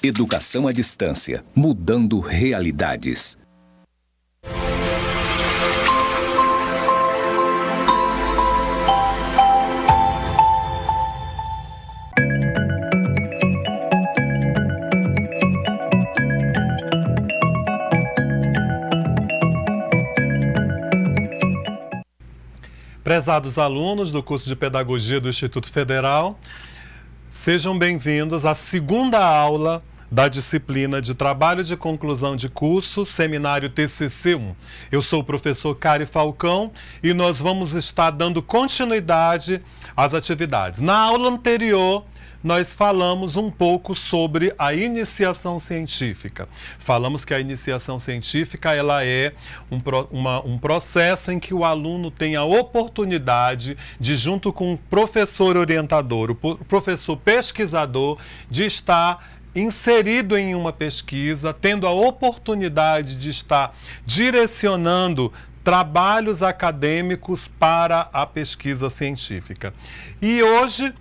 Educação à distância, mudando realidades. Prezados alunos do curso de Pedagogia do Instituto Federal, sejam bem-vindos à segunda aula da disciplina de Trabalho de Conclusão de Curso, Seminário TCC1. Eu sou o professor Cari Falcão e nós vamos estar dando continuidade às atividades. Na aula anterior, nós falamos um pouco sobre a iniciação científica. Falamos que a iniciação científica ela é um processo em que o aluno tem a oportunidade de, junto com o professor orientador, o professor pesquisador, de estar inserido em uma pesquisa, tendo a oportunidade de estar direcionando trabalhos acadêmicos para a pesquisa científica. E hoje,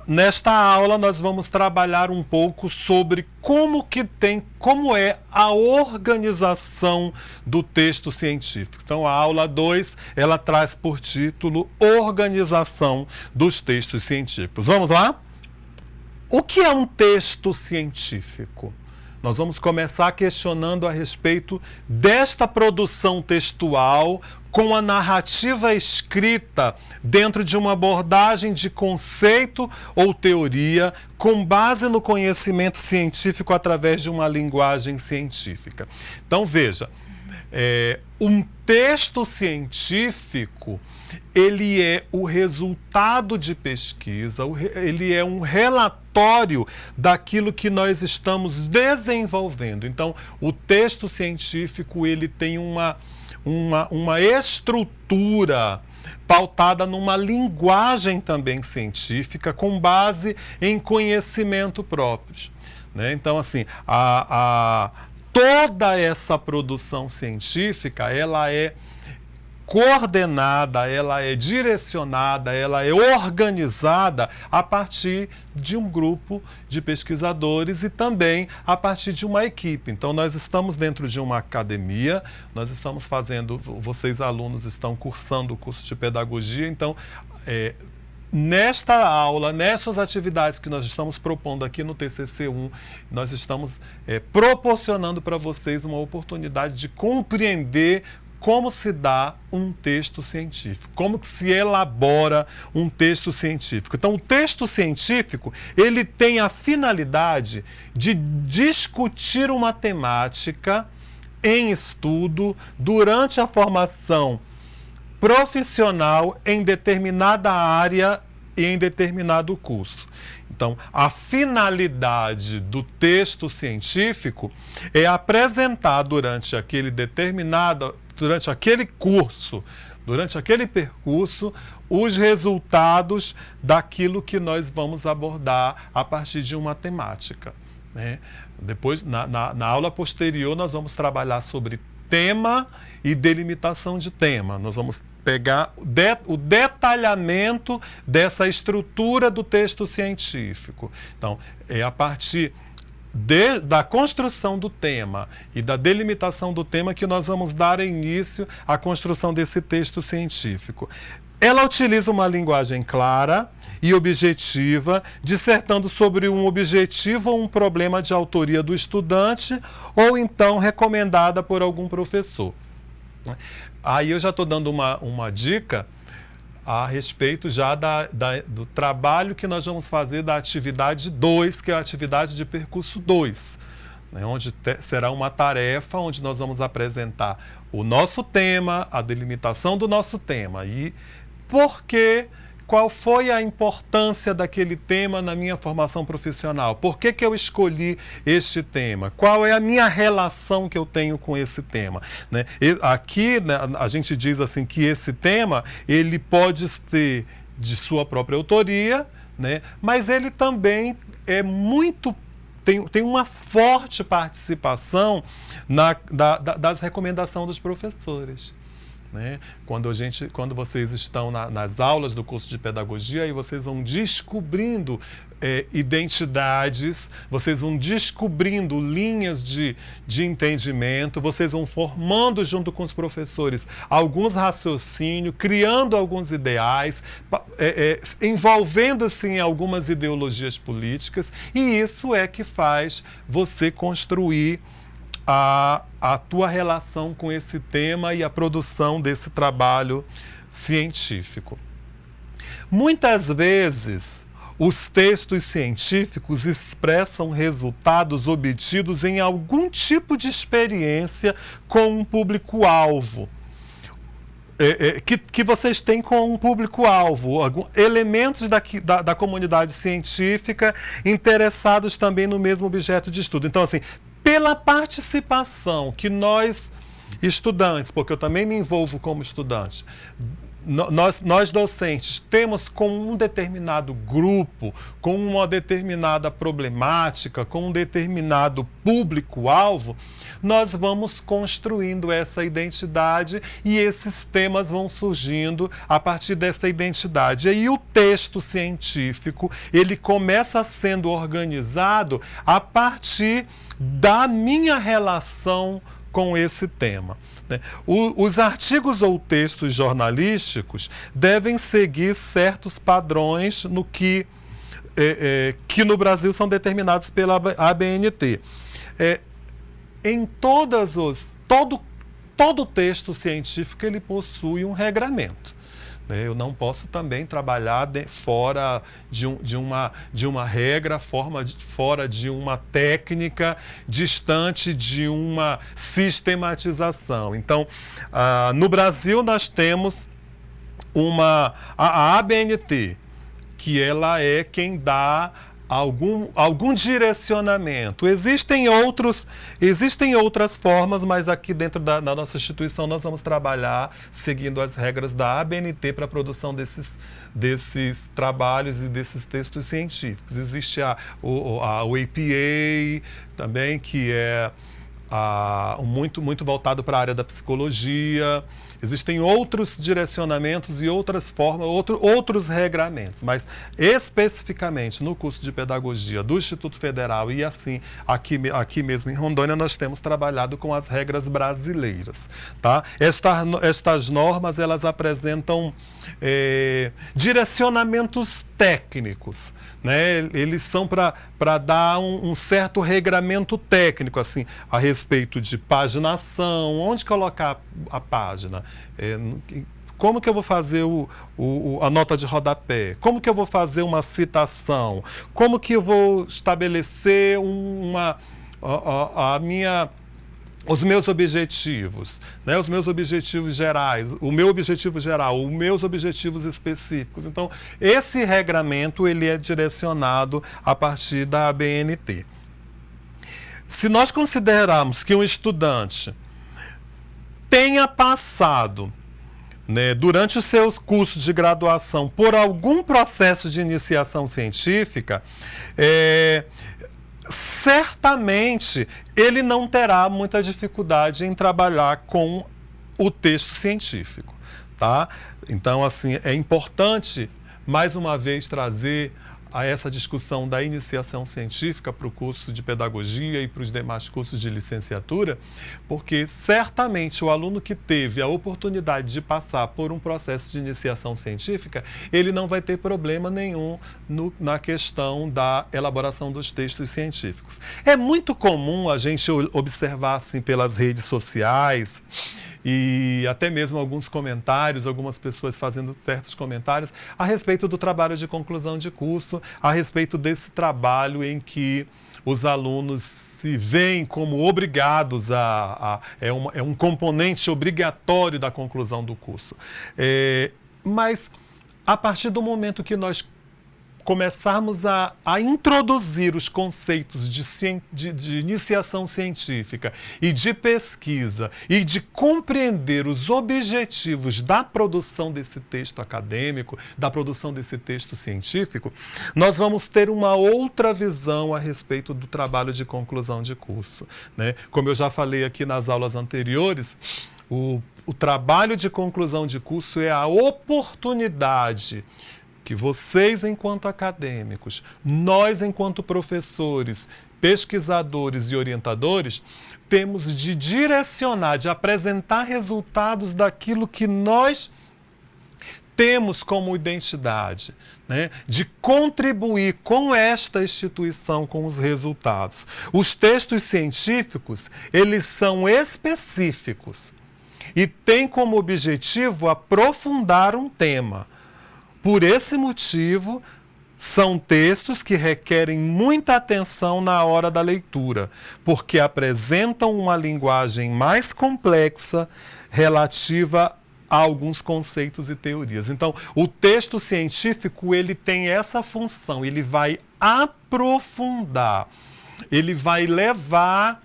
nesta aula, nós vamos trabalhar um pouco sobre como é a organização do texto científico. Então, a aula 2, ela traz por título Organização dos Textos Científicos. Vamos lá? O que é um texto científico? Nós vamos começar questionando a respeito desta produção textual com a narrativa escrita dentro de uma abordagem de conceito ou teoria com base no conhecimento científico através de uma linguagem científica. Então, veja, um texto científico, ele é o resultado de pesquisa, ele é um relatório daquilo que nós estamos desenvolvendo. Então, o texto científico, ele tem uma estrutura pautada numa linguagem também científica, com base em conhecimento próprio, né? Então, assim, toda essa produção científica, ela é coordenada, ela é direcionada, ela é organizada a partir de um grupo de pesquisadores e também a partir de uma equipe. Então, nós estamos dentro de uma academia, nós estamos fazendo, vocês alunos estão cursando o curso de pedagogia, então, nesta aula, nessas atividades que nós estamos propondo aqui no TCC1, nós estamos proporcionando para vocês uma oportunidade de compreender como se dá um texto científico, como que se elabora um texto científico. Então, o texto científico, ele tem a finalidade de discutir uma temática em estudo durante a formação profissional em determinada área e em determinado curso. Então, a finalidade do texto científico é apresentar durante aquele curso, durante aquele percurso, os resultados daquilo que nós vamos abordar a partir de uma temática, né? Depois, na aula posterior, nós vamos trabalhar sobre tema e delimitação de tema. Nós vamos pegar o detalhamento dessa estrutura do texto científico. Então, é a partir da construção do tema e da delimitação do tema que nós vamos dar início à construção desse texto científico. Ela utiliza uma linguagem clara e objetiva, dissertando sobre um objetivo ou um problema de autoria do estudante ou então recomendada por algum professor. Aí eu já estou dando uma dica a respeito já do trabalho que nós vamos fazer da atividade 2, que é a atividade de percurso 2, né, onde será uma tarefa onde nós vamos apresentar o nosso tema, a delimitação do nosso tema e qual foi a importância daquele tema na minha formação profissional? Por que eu escolhi este tema? Qual é a minha relação que eu tenho com esse tema? Né? Aqui, né, a gente diz assim que esse tema ele pode ser de sua própria autoria, né, mas ele também é tem uma forte participação das recomendações dos professores. né? Quando vocês estão nas aulas do curso de pedagogia, aí vocês vão descobrindo identidades, vocês vão descobrindo linhas de entendimento, vocês vão formando junto com os professores alguns raciocínios, criando alguns ideais, envolvendo-se em algumas ideologias políticas, e isso é que faz você construir a tua relação com esse tema e a produção desse trabalho científico. Muitas vezes, os textos científicos expressam resultados obtidos em algum tipo de experiência com um público-alvo. Que vocês têm com um público-alvo, elementos da comunidade científica interessados também no mesmo objeto de estudo. Então, assim, pela participação que nós, estudantes, porque eu também me envolvo como estudante, nós docentes temos com um determinado grupo, com uma determinada problemática, com um determinado público-alvo, nós vamos construindo essa identidade e esses temas vão surgindo a partir dessa identidade. E aí o texto científico, ele começa sendo organizado a partir da minha relação com esse tema. Os artigos ou textos jornalísticos devem seguir certos padrões que no Brasil são determinados pela ABNT. Todo texto científico ele possui um regramento. Eu não posso também trabalhar fora de uma regra, fora de uma técnica, distante de uma sistematização. Então, no Brasil nós temos a ABNT, que ela é quem dá algum direcionamento. Existem outras formas, mas aqui dentro da nossa instituição nós vamos trabalhar seguindo as regras da ABNT para a produção desses trabalhos e desses textos científicos. Existe o APA também, que é muito voltado para a área da psicologia. Existem outros direcionamentos e outras formas, outros regramentos, mas especificamente no curso de pedagogia do Instituto Federal e assim aqui mesmo em Rondônia nós temos trabalhado com as regras brasileiras, tá? Estas normas elas apresentam direcionamentos técnicos, né? Eles são para dar um certo regramento técnico, assim, a respeito de paginação, onde colocar a página, como que eu vou fazer a nota de rodapé, como que eu vou fazer uma citação, como que eu vou estabelecer os meus objetivos, né? Os meus objetivos gerais, o meu objetivo geral, os meus objetivos específicos. Então, esse regramento ele é direcionado a partir da ABNT. Se nós considerarmos que um estudante tenha passado, né, durante os seus cursos de graduação por algum processo de iniciação científica, certamente ele não terá muita dificuldade em trabalhar com o texto científico, tá? Então, assim, é importante, mais uma vez, trazer a essa discussão da iniciação científica para o curso de pedagogia e para os demais cursos de licenciatura, porque certamente o aluno que teve a oportunidade de passar por um processo de iniciação científica, ele não vai ter problema nenhum na questão da elaboração dos textos científicos. É muito comum a gente observar assim pelas redes sociais e até mesmo alguns comentários, algumas pessoas fazendo certos comentários a respeito do trabalho de conclusão de curso, a respeito desse trabalho em que os alunos se veem como obrigados é um componente obrigatório da conclusão do curso. Mas a partir do momento que nós começarmos a introduzir os conceitos de iniciação científica e de pesquisa e de compreender os objetivos da produção desse texto acadêmico, da produção desse texto científico, nós vamos ter uma outra visão a respeito do trabalho de conclusão de curso, né? Como eu já falei aqui nas aulas anteriores, O trabalho de conclusão de curso é a oportunidade que vocês, enquanto acadêmicos, nós, enquanto professores, pesquisadores e orientadores, temos de direcionar, de apresentar resultados daquilo que nós temos como identidade, né? De contribuir com esta instituição, com os resultados. Os textos científicos, eles são específicos e têm como objetivo aprofundar um tema. Por esse motivo, são textos que requerem muita atenção na hora da leitura, porque apresentam uma linguagem mais complexa relativa a alguns conceitos e teorias. Então, o texto científico, ele tem essa função, ele vai aprofundar, ele vai levar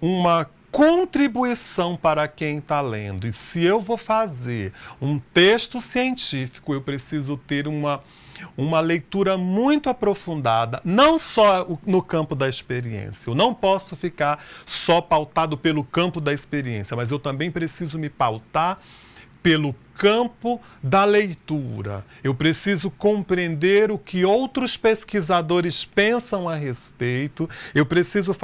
uma contribuição para quem está lendo. E se eu vou fazer um texto científico, eu preciso ter uma leitura muito aprofundada, não só no campo da experiência. Eu não posso ficar só pautado pelo campo da experiência, mas eu também preciso me pautar pelo campo da leitura. Eu preciso compreender o que outros pesquisadores pensam a respeito. Eu preciso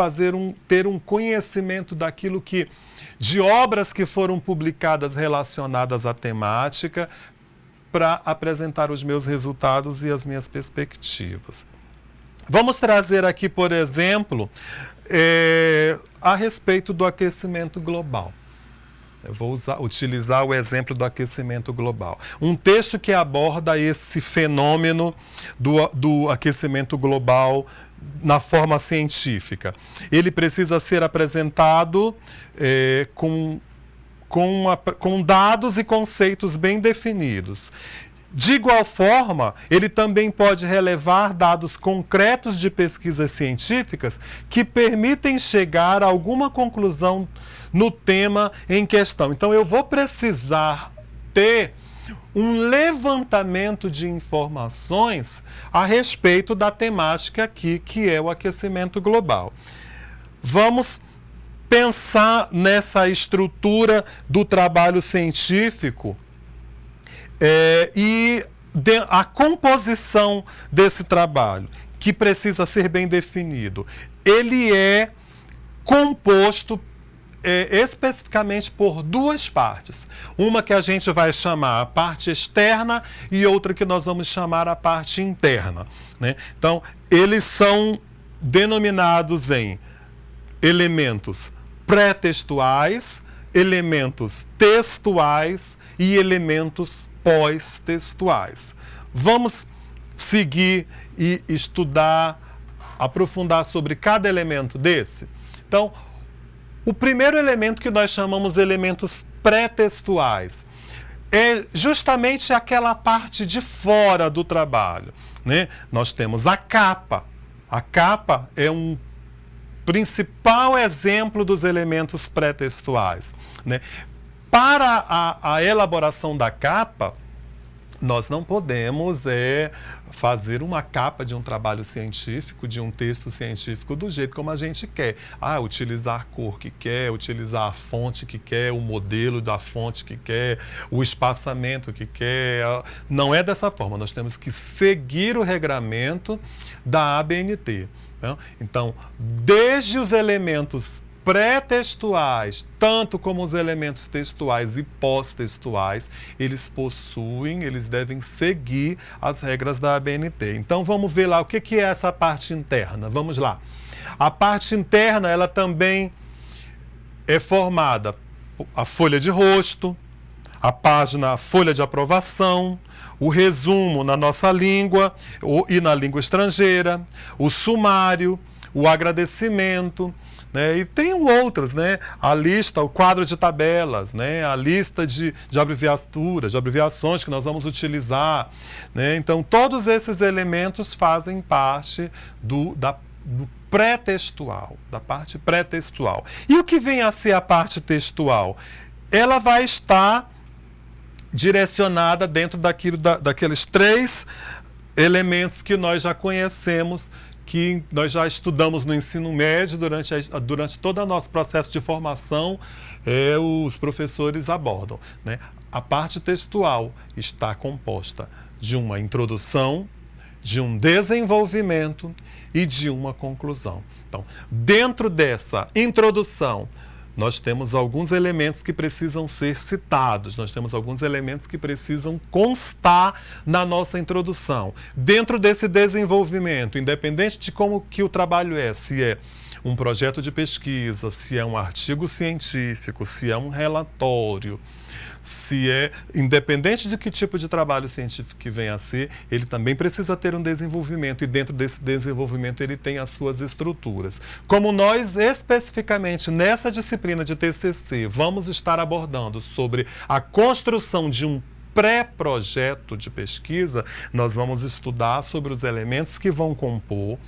ter um conhecimento daquilo de obras que foram publicadas relacionadas à temática, para apresentar os meus resultados e as minhas perspectivas. Vamos trazer aqui, por exemplo, a respeito do aquecimento global. Eu vou utilizar o exemplo do aquecimento global. Um texto que aborda esse fenômeno do aquecimento global na forma científica. Ele precisa ser apresentado com dados e conceitos bem definidos. De igual forma, ele também pode relevar dados concretos de pesquisas científicas que permitem chegar a alguma conclusão no tema em questão. Então, eu vou precisar ter um levantamento de informações a respeito da temática aqui, que é o aquecimento global. Vamos pensar nessa estrutura do trabalho científico e a composição desse trabalho, que precisa ser bem definido. Ele é composto especificamente por duas partes. Uma que a gente vai chamar a parte externa e outra que nós vamos chamar a parte interna, né? Então, eles são denominados em elementos pré-textuais, elementos textuais e elementos pós-textuais. Vamos seguir e estudar, aprofundar sobre cada elemento desse? Então, o primeiro elemento que nós chamamos de elementos pré-textuais é justamente aquela parte de fora do trabalho, né? Nós temos a capa. A capa é um principal exemplo dos elementos pré-textuais, né? Para a elaboração da capa, nós não podemos fazer uma capa de um trabalho científico, de um texto científico, do jeito como a gente quer. Utilizar a cor que quer, utilizar a fonte que quer, o modelo da fonte que quer, o espaçamento que quer. Não é dessa forma. Nós temos que seguir o regramento da ABNT. Né? Então, desde os elementos pré-textuais, tanto como os elementos textuais e pós-textuais, eles devem seguir as regras da ABNT. Então, vamos ver lá o que é essa parte interna. Vamos lá. A parte interna, ela também é formada por a folha de rosto, a página, a folha de aprovação, o resumo na nossa língua e na língua estrangeira, o sumário, o agradecimento, né? E tem outros, né? A lista, o quadro de tabelas, né? A lista de abreviaturas, de abreviações que nós vamos utilizar, né? Então, todos esses elementos fazem parte do pré-textual, da parte pré-textual. E o que vem a ser a parte textual? Ela vai estar direcionada dentro daqueles três elementos que nós já conhecemos, que nós já estudamos no ensino médio durante todo o nosso processo de formação, os professores abordam, né? A parte textual está composta de uma introdução, de um desenvolvimento e de uma conclusão. Então, dentro dessa introdução, nós temos alguns elementos que precisam ser citados, nós temos alguns elementos que precisam constar na nossa introdução. Dentro desse desenvolvimento, independente de como que o trabalho se é um projeto de pesquisa, se é um artigo científico, se é um relatório, se é independente de que tipo de trabalho científico que venha a ser, ele também precisa ter um desenvolvimento, e dentro desse desenvolvimento ele tem as suas estruturas. Como nós especificamente nessa disciplina de TCC vamos estar abordando sobre a construção de um pré-projeto de pesquisa, nós vamos estudar sobre os elementos que vão compor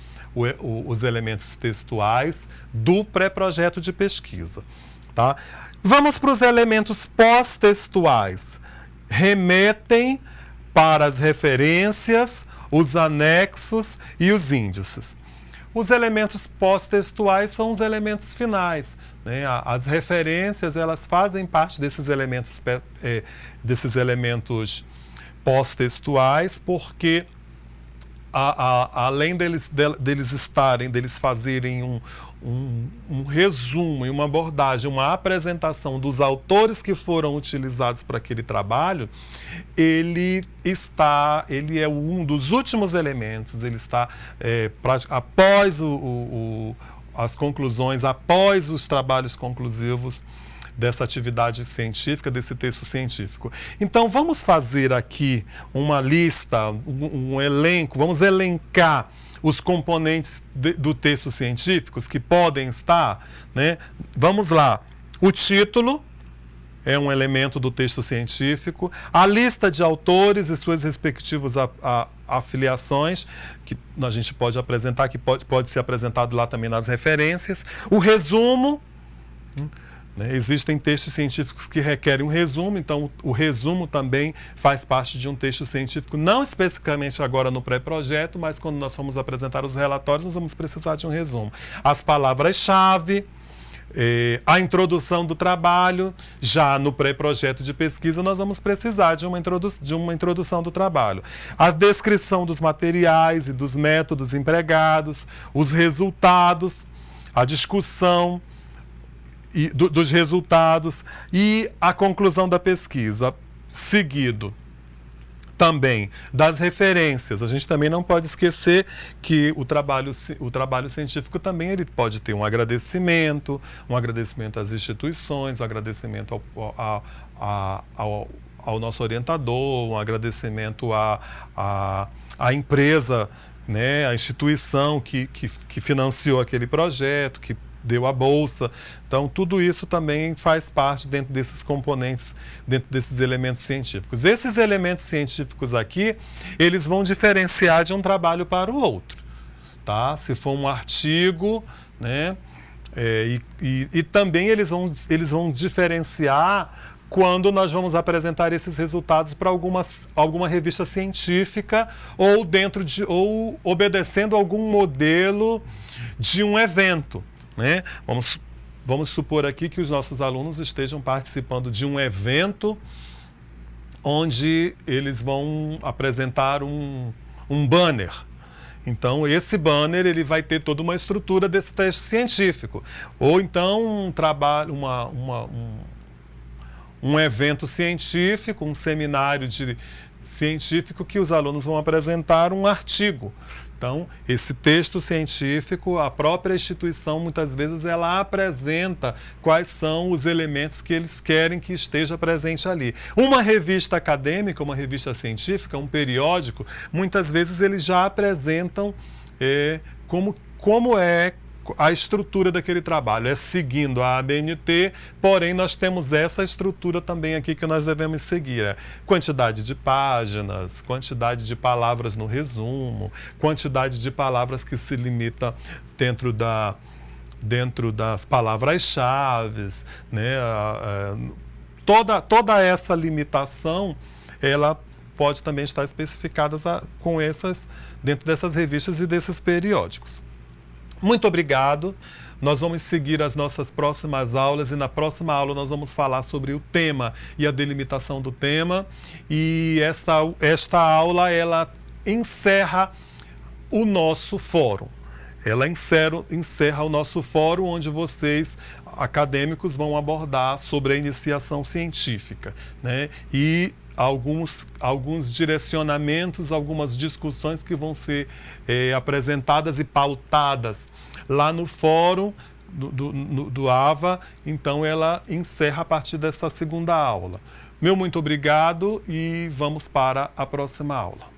os elementos textuais do pré-projeto de pesquisa, tá? Vamos para os elementos pós-textuais. Remetem para as referências, os anexos e os índices. Os elementos pós-textuais são os elementos finais, né? As referências, elas fazem parte desses elementos pós-textuais, porque além deles fazerem um resumo e uma abordagem, uma apresentação dos autores que foram utilizados para aquele trabalho, ele é um dos últimos elementos, ele está após as conclusões, após os trabalhos conclusivos dessa atividade científica, desse texto científico. Então, vamos fazer aqui uma lista, um elenco, vamos elencar os componentes do texto científico que podem estar, né? Vamos lá. O título é um elemento do texto científico, a lista de autores e suas respectivas afiliações, que a gente pode apresentar, que pode ser apresentado lá também nas referências, o resumo, né? Existem textos científicos que requerem um resumo, então o resumo também faz parte de um texto científico, não especificamente agora no pré-projeto, mas quando nós formos apresentar os relatórios, nós vamos precisar de um resumo. As palavras-chave, a introdução do trabalho, já no pré-projeto de pesquisa nós vamos precisar de uma introdução do trabalho. A descrição dos materiais e dos métodos empregados, os resultados, a discussão dos resultados e a conclusão da pesquisa, seguido também das referências. A gente também não pode esquecer que o trabalho científico também ele pode ter um agradecimento às instituições, um agradecimento ao nosso orientador, um agradecimento à empresa, né, à instituição que financiou aquele projeto, que deu a bolsa. Então, tudo isso também faz parte dentro desses componentes, dentro desses elementos científicos. Esses elementos científicos aqui, eles vão diferenciar de um trabalho para o outro, tá? Se for um artigo, né? E também eles vão diferenciar quando nós vamos apresentar esses resultados para alguma revista científica ou obedecendo algum modelo de um evento, né? Vamos supor aqui que os nossos alunos estejam participando de um evento onde eles vão apresentar um banner. Então, esse banner ele vai ter toda uma estrutura desse texto científico. Ou então um trabalho, um evento científico, um seminário científico que os alunos vão apresentar um artigo. Então, esse texto científico, a própria instituição, muitas vezes, ela apresenta quais são os elementos que eles querem que esteja presente ali. Uma revista acadêmica, uma revista científica, um periódico, muitas vezes eles já apresentam como é a estrutura daquele trabalho. É seguindo a ABNT, porém nós temos essa estrutura também aqui que nós devemos seguir. Quantidade de páginas, quantidade de palavras no resumo, quantidade de palavras que se limita dentro das palavras-chave, né? Toda essa limitação, ela pode também estar especificadas dentro dessas revistas e desses periódicos. Muito obrigado. Nós vamos seguir as nossas próximas aulas e na próxima aula nós vamos falar sobre o tema e a delimitação do tema. E esta aula, ela encerra o nosso fórum. Ela encerra o nosso fórum, onde vocês, acadêmicos, vão abordar sobre a iniciação científica, né? E alguns direcionamentos, algumas discussões que vão ser apresentadas e pautadas lá no fórum do AVA. Então, ela encerra a partir dessa segunda aula. Meu muito obrigado e vamos para a próxima aula.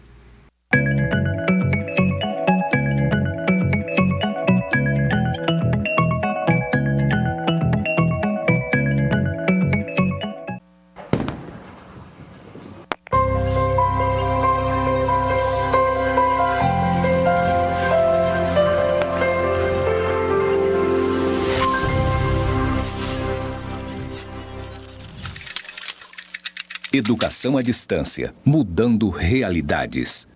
Educação à distância, mudando realidades.